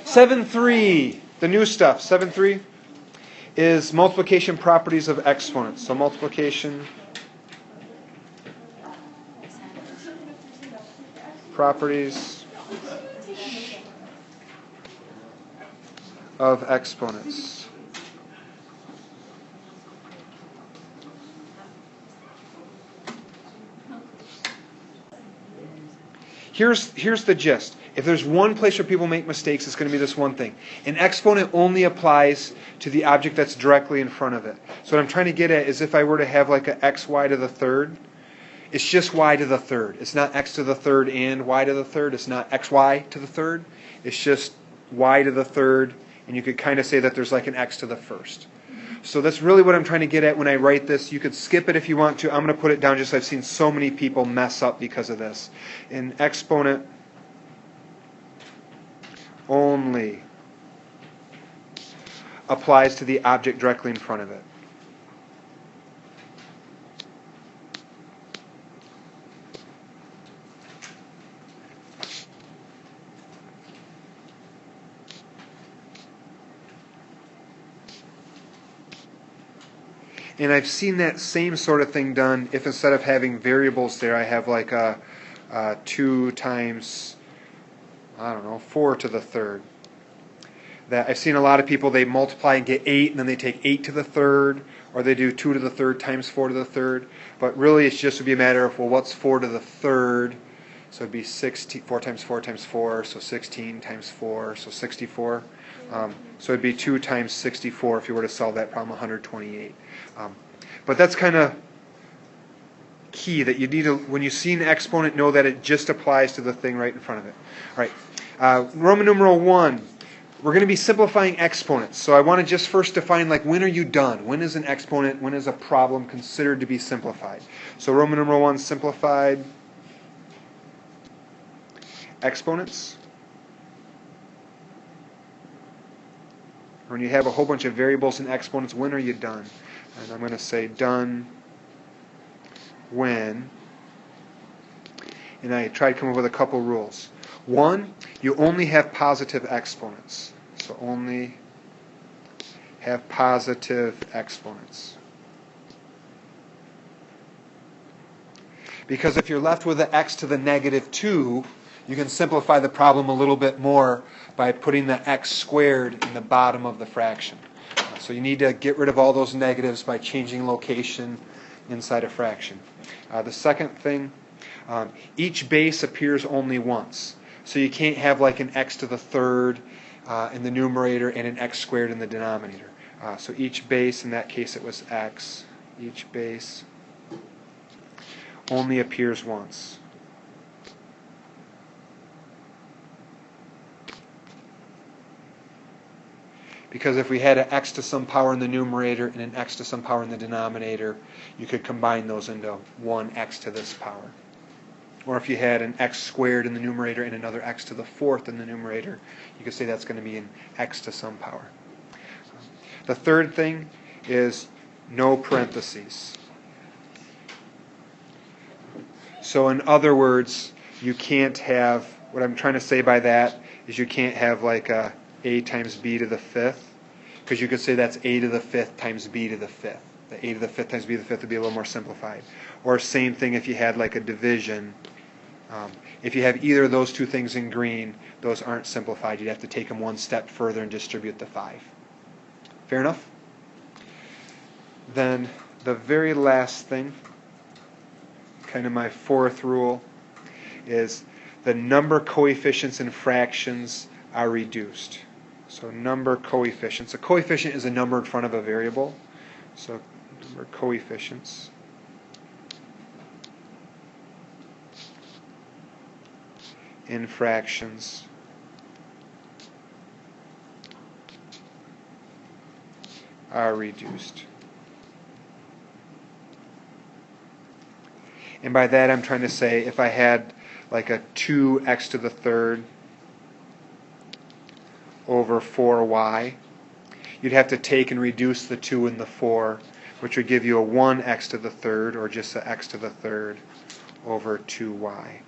7.3, the new stuff. 7.3 is multiplication properties of exponents. So multiplication properties of exponents. Here's the gist. If there's one place where people make mistakes, it's going to be this one thing. An exponent only applies to the object that's directly in front of it. So what I'm trying to get at is if I were to have like an xy to the third, it's just y to the third. It's not x to the third and y to the third. It's not xy to the third. It's just y to the third, and you could kind of say that there's like an x to the first. So that's really what I'm trying to get at when I write this. You could skip it if you want to. I'm going to put it down just so I've seen so many people mess up because of this. An exponent only applies to the object directly in front of it. And I've seen that same sort of thing done if instead of having variables there, I have like a 2 times, 4 to the third. That I've seen a lot of people, they multiply and get 8, and then they take 8 to the third, or they do 2 to the third times 4 to the third. But really, it's just would be a matter of, well, what's 4 to the third? So it'd be 16, 4 times 4 times 4, so 16 times 4, so 64. So it'd be 2 times 64 if you were to solve that problem, 128. But that's kind of key, that you need to, when you see an exponent, know that it just applies to the thing right in front of it. All right, Roman numeral 1. We're going to be simplifying exponents. So I want to just first define, like, when are you done? When is an exponent, when is a problem considered to be simplified? So Roman numeral 1, simplified exponents. When you have a whole bunch of variables and exponents, when are you done? And I'm going to say done when, and I tried to come up with a couple rules. 1, you only have positive exponents. So only have positive exponents. Because if you're left with an x to the negative 2, you can simplify the problem a little bit more by putting the x squared in the bottom of the fraction. So you need to get rid of all those negatives by changing location inside a fraction. The second thing, each base appears only once. So you can't have like an x to the third in the numerator and an x squared in the denominator. So each base, in that case it was x, each base only appears once. Because if we had an x to some power in the numerator and an x to some power in the denominator, you could combine those into one x to this power. Or if you had an x squared in the numerator and another x to the fourth in the numerator, you could say that's going to be an x to some power. The third thing is no parentheses. So in other words, you can't have, what I'm trying to say by that is you can't have like a times b to the fifth, because you could say that's a to the fifth times b to the fifth. The a to the fifth times b to the fifth would be a little more simplified. Or same thing if you had like a division. If you have either of those two things in green, those aren't simplified. You'd have to take them one step further and distribute the 5. Fair enough? Then the very last thing, kind of my fourth rule, is the number coefficients in fractions are reduced. So number coefficients. A coefficient is a number in front of a variable. So number coefficients in fractions are reduced. And by that I'm trying to say if I had like a 2x to the third over 4y, you'd have to take and reduce the 2 and the 4, which would give you a 1x to the third, or just a x to the third, over 2y.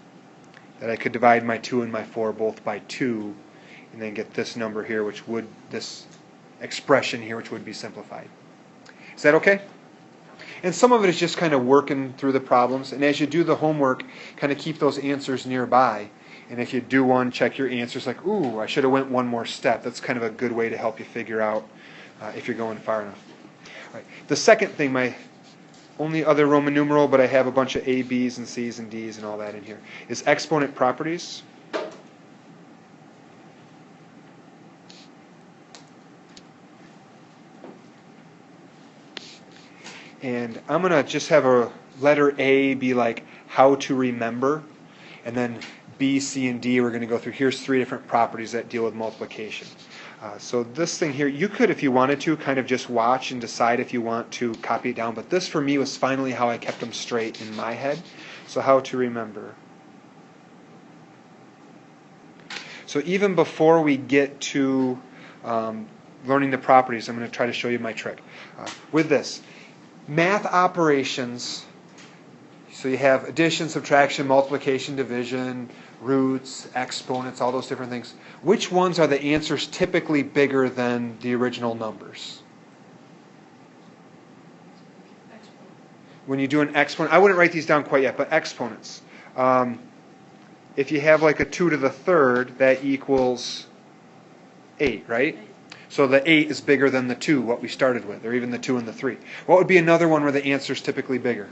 That I could divide my 2 and my 4 both by 2, and then get this number here, this expression here, which would be simplified. Is that okay? And some of it is just kind of working through the problems. And as you do the homework, kind of keep those answers nearby. And if you do one, check your answers like, ooh, I should have went one more step. That's kind of a good way to help you figure out if you're going far enough. All right. The second thing, my only other Roman numeral, but I have a bunch of A, B's, and C's, and D's, and all that in here, is exponent properties. And I'm going to just have a letter A be like how to remember. And then B, C, and D we're going to go through. Here's 3 different properties that deal with multiplication. So this thing here, you could, if you wanted to, kind of just watch and decide if you want to copy it down. But this for me was finally how I kept them straight in my head. So how to remember. So even before we get to learning the properties, I'm going to try to show you my trick. With this. Math operations, so you have addition, subtraction, multiplication, division, roots, exponents, all those different things. Which ones are the answers typically bigger than the original numbers? Exponent. When you do an exponent, I wouldn't write these down quite yet, but exponents. If you have like a 2 to the third, that equals 8, right? 8. So the 8 is bigger than the 2, what we started with, or even the 2 and the 3. What would be another one where the answer is typically bigger?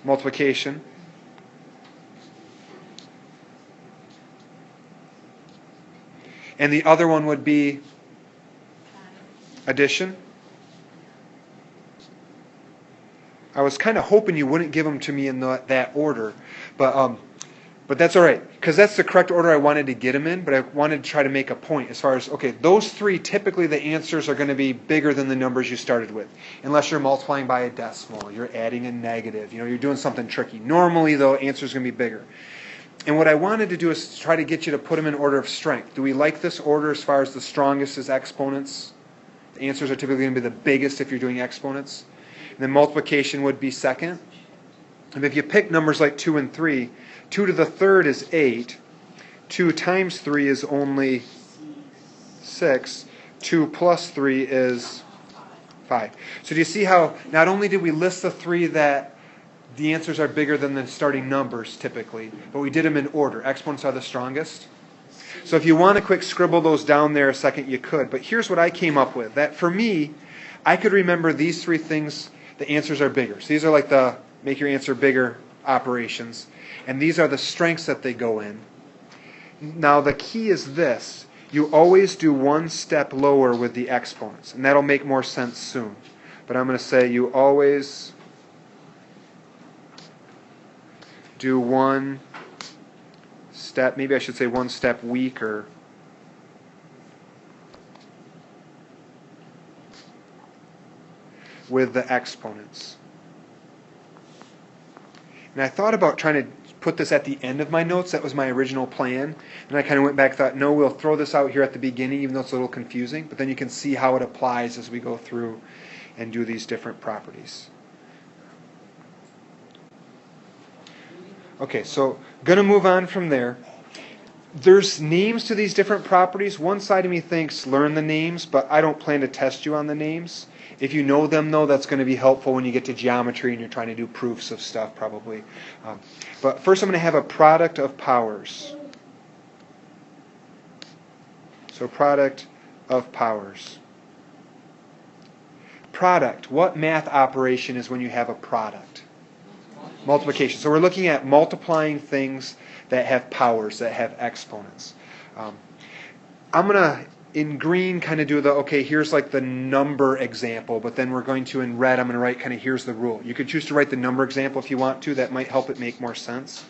Multiplication. And the other one would be addition. I was kind of hoping you wouldn't give them to me in that order, but that's all right, because that's the correct order I wanted to get them in, but I wanted to try to make a point as far as, okay, those 3, typically the answers are going to be bigger than the numbers you started with, unless you're multiplying by a decimal, you're adding a negative, you're doing something tricky. Normally, though, answers are going to be bigger. And what I wanted to do is try to get you to put them in order of strength. Do we like this order as far as the strongest is exponents? The answers are typically going to be the biggest if you're doing exponents. And then multiplication would be second. And if you pick numbers like 2 and 3, 2 to the third is 8. 2 times 3 is only 6. 2 plus 3 is 5. So do you see how not only did we list the 3 that the answers are bigger than the starting numbers typically, but we did them in order. Exponents are the strongest. So if you want to quick scribble those down there a second, you could. But here's what I came up with. That for me, I could remember these 3 things, the answers are bigger. So these are like the make your answer bigger operations. And these are the strengths that they go in. Now the key is this. You always do one step lower with the exponents. And that'll make more sense soon. But I'm going to say you always do one step, maybe I should say one step weaker with the exponents. And I thought about trying to put this at the end of my notes. That was my original plan. And I kind of went back and thought, no, we'll throw this out here at the beginning, even though it's a little confusing. But then you can see how it applies as we go through and do these different properties. Okay, so going to move on from there. There's names to these different properties. One side of me thinks learn the names, but I don't plan to test you on the names. If you know them, though, that's going to be helpful when you get to geometry and you're trying to do proofs of stuff, probably. But first I'm going to have a product of powers. So product of powers. Product. What math operation is when you have a product? Multiplication. So we're looking at multiplying things that have powers, that have exponents. I'm going to, in green, kind of do the, okay, here's like the number example, but then we're going to, in red, I'm going to write kind of here's the rule. You could choose to write the number example if you want to. That might help it make more sense.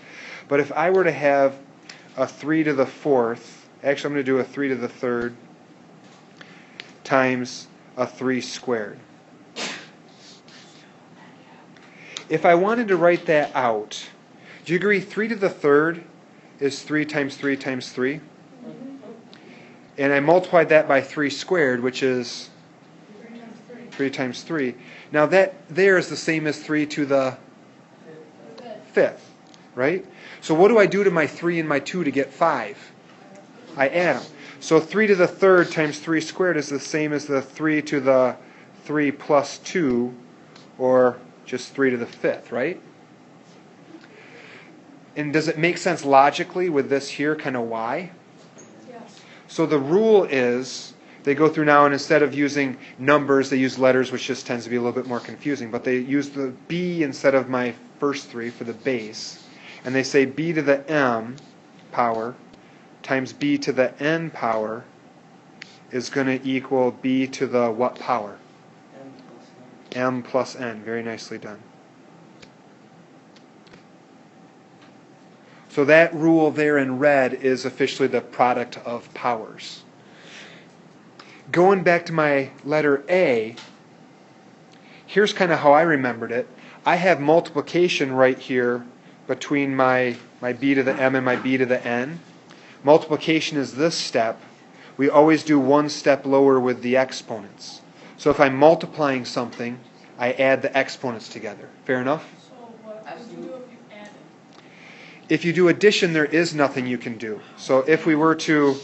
But if I were to have a 3 to the 4th, actually I'm going to do a 3 to the 3rd times a 3 squared. If I wanted to write that out, do you agree 3 to the 3rd is 3 times 3 times 3? And I multiplied that by 3 squared, which is 3 times 3. Now that there is the same as 3 to the 5th, right? So what do I do to my 3 and my 2 to get 5? I add them. So 3 to the third times 3 squared is the same as the 3 to the 3 plus 2, or just 3 to the fifth, right? And does it make sense logically with this here, kind of why? Yes. So the rule is, they go through now, and instead of using numbers, they use letters, which just tends to be a little bit more confusing. But they use the b instead of my first 3 for the base. And they say b to the m power times b to the n power is going to equal b to the what power? M plus n. Very nicely done. So that rule there in red is officially the product of powers. Going back to my letter A, here's kind of how I remembered it. I have multiplication right here between my b to the m and my b to the n. Multiplication is this step. We always do one step lower with the exponents. So if I'm multiplying something, I add the exponents together. Fair enough? So what would you do if you added? If you do addition, there is nothing you can do. So if we were to,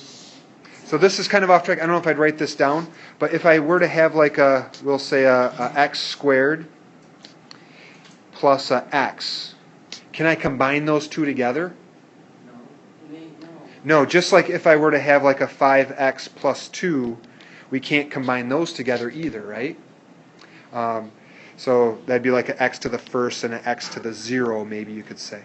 so this is kind of off track. I don't know if I'd write this down, but if I were to have like a, we'll say a x squared plus a x, can I combine those two together? No, just like if I were to have like a 5x plus 2, we can't combine those together either, right? So that'd be like an x to the first and an x to the 0, maybe you could say.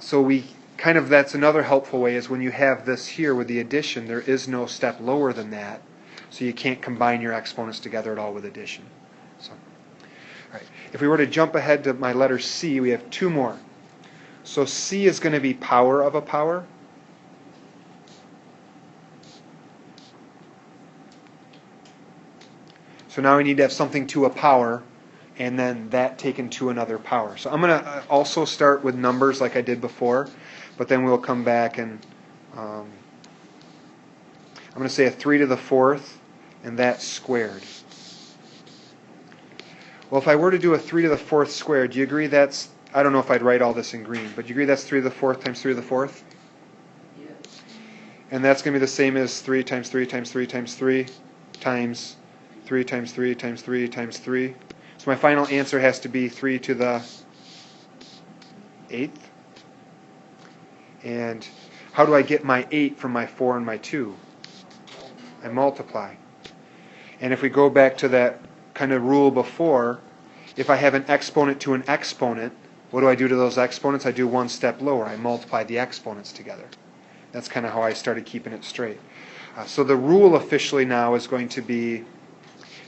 So we kind of, that's another helpful way, is when you have this here with the addition, there is no step lower than that. So you can't combine your exponents together at all with addition. So, all right. If we were to jump ahead to my letter C, we have 2 more. So C is going to be power of a power. So now we need to have something to a power, and then that taken to another power. So I'm going to also start with numbers like I did before, but then we'll come back and I'm going to say a 3 to the 4th, and that's squared. Well, if I were to do a 3 to the 4th squared, do you agree that's, I don't know if I'd write all this in green, but do you agree that's 3 to the 4th times 3 to the 4th? Yes. And that's going to be the same as 3 times 3 times 3 times 3 times 3 times 3 times 3 times 3. So my final answer has to be 3 to the 8th. And how do I get my 8 from my 4 and my 2? I multiply. And if we go back to that kind of rule before, if I have an exponent to an exponent, what do I do to those exponents? I do one step lower. I multiply the exponents together. That's kind of how I started keeping it straight. So the rule officially now is going to be,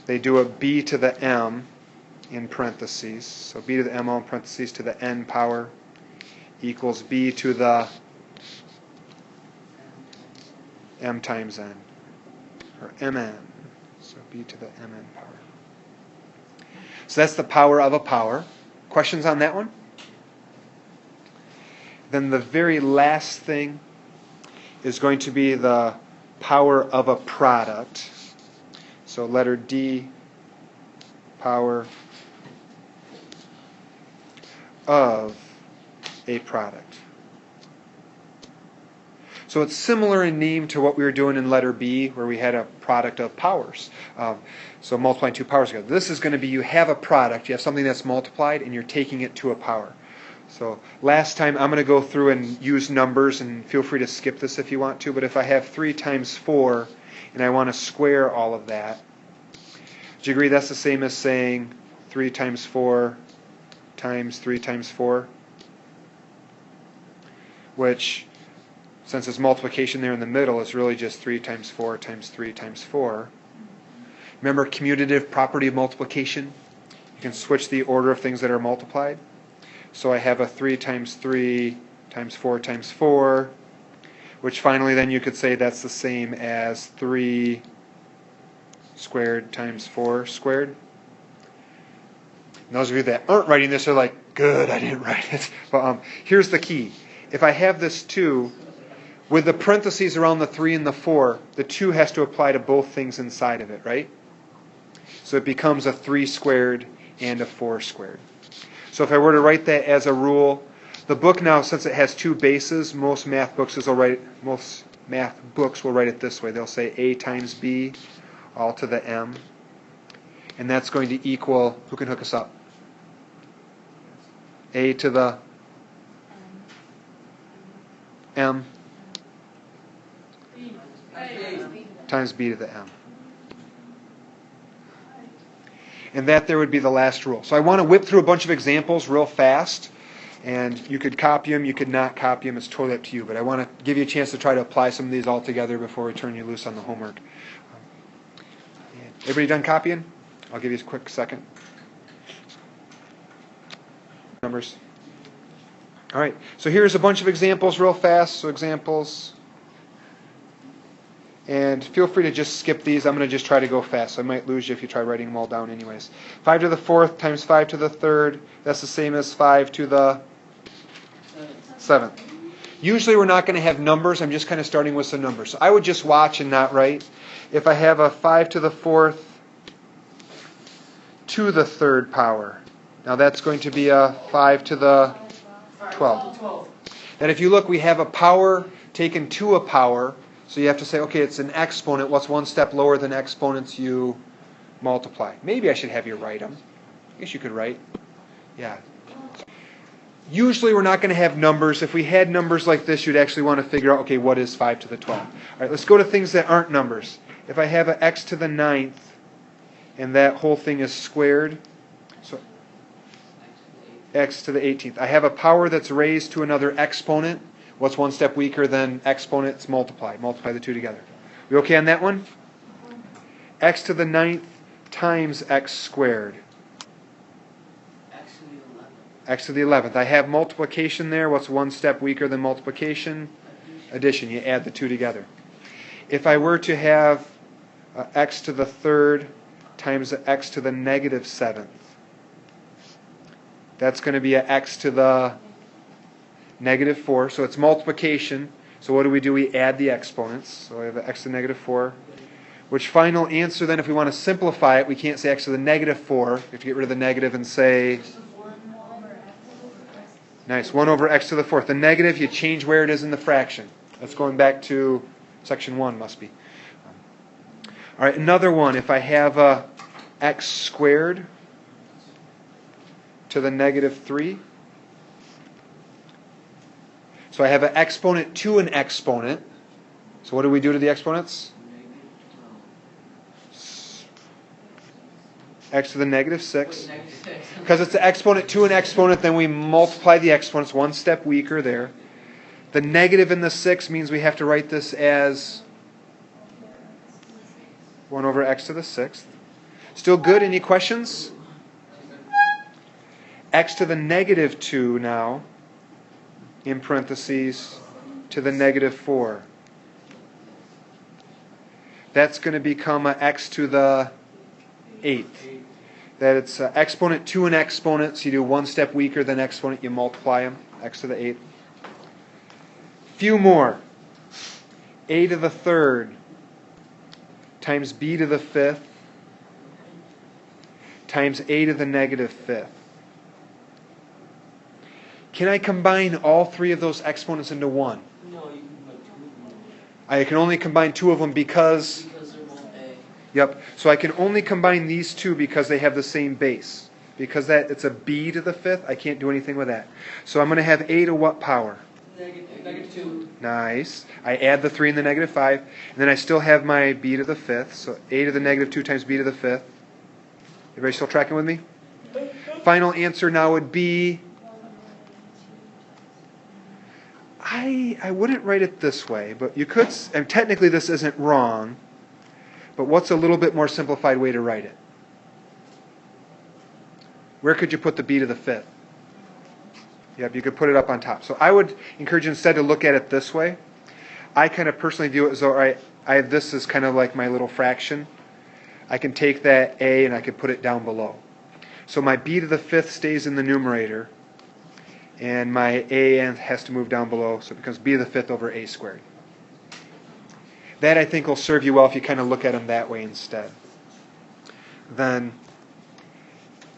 they do a b to the m in parentheses. So b to the m all in parentheses to the n power equals b to the m times n, or mn. So b to the mn power. So that's the power of a power. Questions on that one? Then the very last thing is going to be the power of a product. So letter D, power of a product. So it's similar in name to what we were doing in letter B, where we had a product of powers. So multiplying 2 powers together. This is going to be, you have a product, you have something that's multiplied, and you're taking it to a power. So last time, I'm going to go through and use numbers, and feel free to skip this if you want to, but if I have 3 times 4, and I want to square all of that, do you agree that's the same as saying 3 times 4 times 3 times 4? Which, since it's multiplication there in the middle, is really just 3 times 4 times 3 times 4. Remember commutative property of multiplication? You can switch the order of things that are multiplied. So I have a 3 times 3 times 4 times 4, which finally then you could say that's the same as 3 squared times 4 squared. And those of you that aren't writing this are like, good, I didn't write it. But here's the key. If I have this 2, with the parentheses around the 3 and the 4, the 2 has to apply to both things inside of it, right? So it becomes a 3 squared and a 4 squared. So if I were to write that as a rule, the book now, since it has 2 bases, most math books will write, most math books will write it this way. They'll say a times b all to the m. And that's going to equal, who can hook us up? A to the m times b to the m. And that there would be the last rule. So I want to whip through a bunch of examples real fast. And you could copy them, you could not copy them. It's totally up to you. But I want to give you a chance to try to apply some of these all together before we turn you loose on the homework. Everybody done copying? I'll give you a quick second. Numbers. All right. So here's a bunch of examples real fast. So examples. And feel free to just skip these. I'm going to just try to go fast. So I might lose you if you try writing them all down anyways. 5 to the 4th times 5 to the 3rd. That's the same as 5 to the 7th. Usually we're not going to have numbers. I'm just kind of starting with some numbers. So I would just watch and not write. If I have a 5 to the 4th to the 3rd power. Now that's going to be a 5 to the 12th. And if you look, we have a power taken to a power. So you have to say, okay, it's an exponent. What's one step lower than exponents? You multiply. Maybe I should have you write them. I guess you could write. Yeah. Usually we're not going to have numbers. If we had numbers like this, you'd actually want to figure out, okay, what is 5 to the 12th? All right, let's go to things that aren't numbers. If I have an x to the 9th, and that whole thing is squared, so x to the 18th. I have a power that's raised to another exponent. What's one step weaker than exponents? Multiply. Multiply the two together. We okay on that one? X to the 9th times x squared. X to the 11th. I have multiplication there. What's one step weaker than multiplication? Addition. You add the two together. If I were to have x to the 3rd times x to the negative 7th, that's going to be a x to the negative 4. So it's multiplication. So what do? We add the exponents. So I have x to the negative 4. Which final answer then, if we want to simplify it, we can't say x to the negative 4. We have to get rid of the negative and say, nice, 1 over x to the 4th. The negative, you change where it is in the fraction. That's going back to section 1, must be. All right, another one. If I have a x squared to the negative 3. So I have an exponent to an exponent. So what do we do to the exponents? X to the negative 6. Because it's an exponent to an exponent, then we multiply the exponents, one step weaker there. The negative in the 6 means we have to write this as 1 over x to the 6th. Still good? Any questions? X to the negative 2 now, in parentheses, to the negative 4. That's going to become a x to the 8th. That it's an exponent to an exponent, so you do one step weaker than exponent, you multiply them, x to the 8th. Few more. A to the 3rd times b to the 5th times a to the negative 5th. Can I combine all three of those exponents into one? No, you can put 2 of them. I can only combine 2 of them because... Because they're both A. Yep. So I can only combine these 2 because they have the same base. Because it's a b to the 5th, I can't do anything with that. So I'm going to have a to what power? Negative 2. Nice. I add the 3 and the negative 5. And then I still have my b to the 5th. So a to the negative 2 times b to the 5th. Everybody still tracking with me? Final answer now would be... I wouldn't write it this way, but you could, and technically this isn't wrong, but what's a little bit more simplified way to write it? Where could you put the b to the 5th? Yep, you could put it up on top. So I would encourage you instead to look at it this way. I kind of personally view it as though I have this as kind of like my little fraction. I can take that a and I can put it down below. So my b to the 5th stays in the numerator. And my a has to move down below, so it becomes b to the 5th over a squared. That, I think, will serve you well if you kind of look at them that way instead. Then,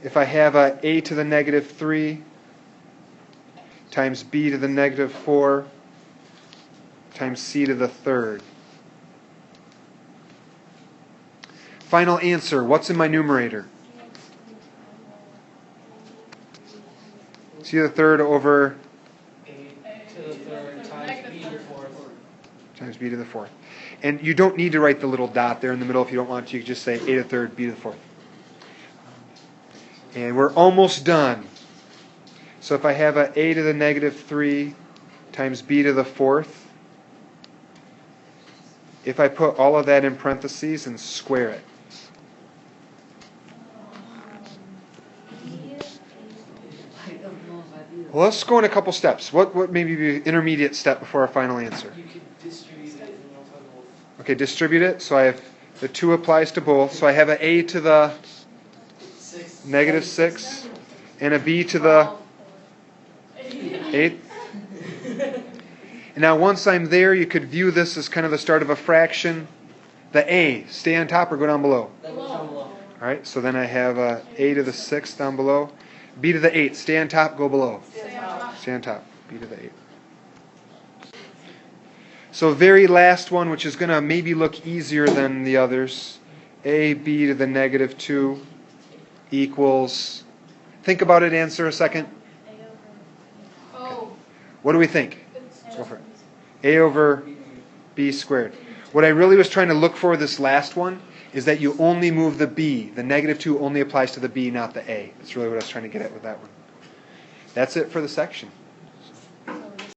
if I have a to the negative 3 times b to the negative 4 times c to the third. Final answer, what's in my numerator? C to the third over A to the third times B to the fourth. times b to the fourth. And you don't need to write the little dot there in the middle if you don't want to. You can just say a to the third, b to the fourth. And we're almost done. So if I have a to the negative 3 times b to the fourth, if I put all of that in parentheses and square it, I don't know if I do that. well, let's go in a couple steps. What maybe be an intermediate step before our final answer? You could distribute it and you'll talk about Okay, distribute it. So I have the 2 applies to both. So I have a to the 6. negative 6 and a b to the 8th. And now once I'm there, you could view this as kind of the start of a fraction. The a, stay on top or go down below? That goes down below. All right, so then I have a to the 6th down below. B to the 8th, stay on top, go below. Stay on top. Stay on top, b to the 8th. So very last one, which is going to maybe look easier than the others. A b to the negative 2 equals, think about it, answer a second. Oh. What do we think? It's Go for it. A over b squared. What I really was trying to look for this last one is that you only move the b. The negative 2 only applies to the b, not the a. That's really what I was trying to get at with that one. That's it for the section.